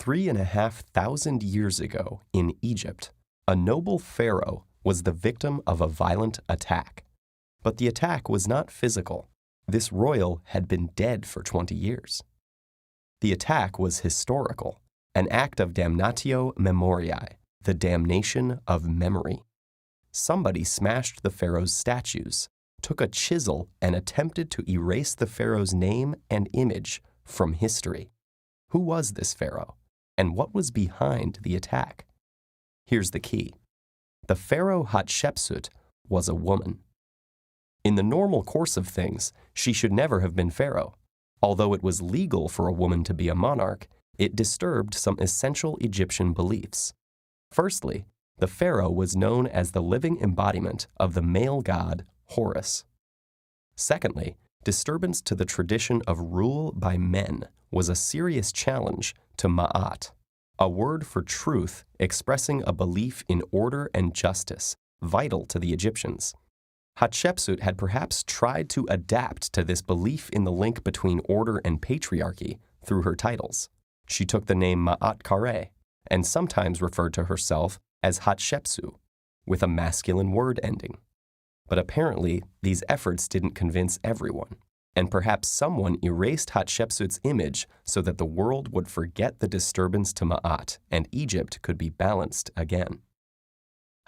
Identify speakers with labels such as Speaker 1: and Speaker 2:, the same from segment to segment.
Speaker 1: 3,500 years ago in Egypt, a noble pharaoh was the victim of a violent attack. But the attack was not physical. This royal had been dead for 20 years. The attack was historical, an act of damnatio memoriae, the damnation of memory. Somebody smashed the pharaoh's statues, took a chisel, and attempted to erase the pharaoh's name and image from history. Who was this pharaoh, and what was behind the attack? Here's the key. The pharaoh Hatshepsut was a woman. In the normal course of things, she should never have been pharaoh. Although it was legal for a woman to be a monarch, it disturbed some essential Egyptian beliefs. Firstly, the pharaoh was known as the living embodiment of the male god Horus. Secondly, disturbance to the tradition of rule by men was a serious challenge to Ma'at, a word for truth expressing a belief in order and justice, vital to the Egyptians. Hatshepsut had perhaps tried to adapt to this belief in the link between order and patriarchy through her titles. She took the name Ma'at Kare and sometimes referred to herself as Hatshepsu, with a masculine word ending. But apparently, these efforts didn't convince everyone, and perhaps someone erased Hatshepsut's image so that the world would forget the disturbance to Ma'at and Egypt could be balanced again.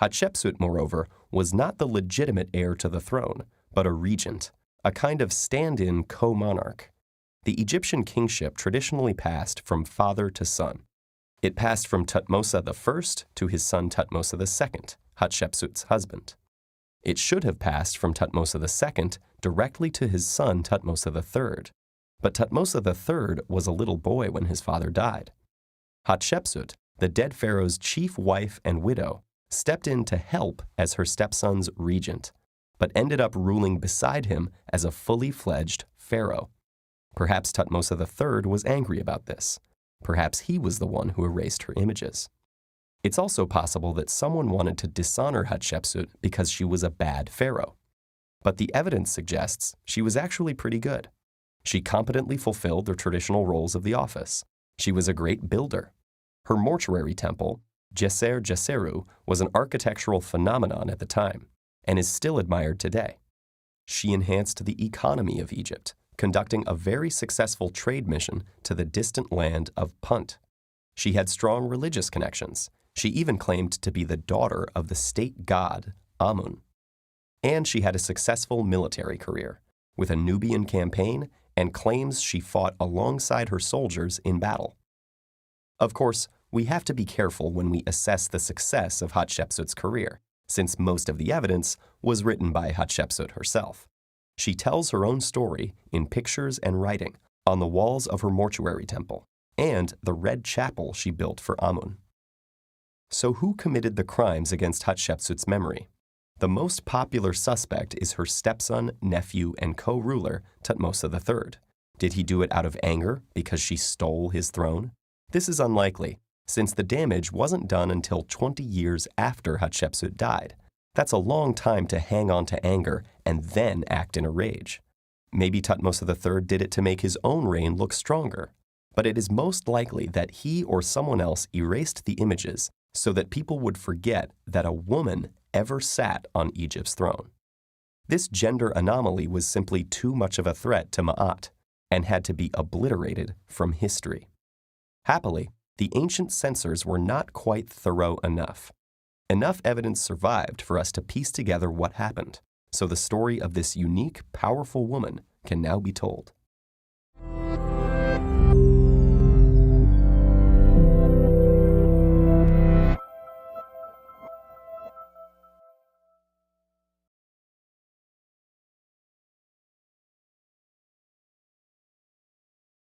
Speaker 1: Hatshepsut, moreover, was not the legitimate heir to the throne, but a regent, a kind of stand-in co-monarch. The Egyptian kingship traditionally passed from father to son. It passed from Thutmose I to his son Thutmose II, Hatshepsut's husband. It should have passed from Thutmose II directly to his son Thutmose III, but Thutmose III was a little boy when his father died. Hatshepsut, the dead pharaoh's chief wife and widow, stepped in to help as her stepson's regent, but ended up ruling beside him as a fully fledged pharaoh. Perhaps Thutmose III was angry about this. Perhaps he was the one who erased her images. It's also possible that someone wanted to dishonor Hatshepsut because she was a bad pharaoh. But the evidence suggests she was actually pretty good. She competently fulfilled the traditional roles of the office. She was a great builder. Her mortuary temple, Djeser Djeseru, was an architectural phenomenon at the time and is still admired today. She enhanced the economy of Egypt, conducting a very successful trade mission to the distant land of Punt. She had strong religious connections. She even claimed to be the daughter of the state god Amun. And she had a successful military career, with a Nubian campaign and claims she fought alongside her soldiers in battle. Of course, we have to be careful when we assess the success of Hatshepsut's career, since most of the evidence was written by Hatshepsut herself. She tells her own story in pictures and writing on the walls of her mortuary temple and the red chapel she built for Amun. So who committed the crimes against Hatshepsut's memory? The most popular suspect is her stepson, nephew, and co-ruler, Thutmose III. Did he do it out of anger because she stole his throne? This is unlikely, since the damage wasn't done until 20 years after Hatshepsut died. That's a long time to hang on to anger and then act in a rage. Maybe Thutmose III did it to make his own reign look stronger, but it is most likely that he or someone else erased the images so that people would forget that a woman ever sat on Egypt's throne. This gender anomaly was simply too much of a threat to Ma'at and had to be obliterated from history. Happily, the ancient censors were not quite thorough enough. Enough evidence survived for us to piece together what happened, so the story of this unique, powerful woman can now be told.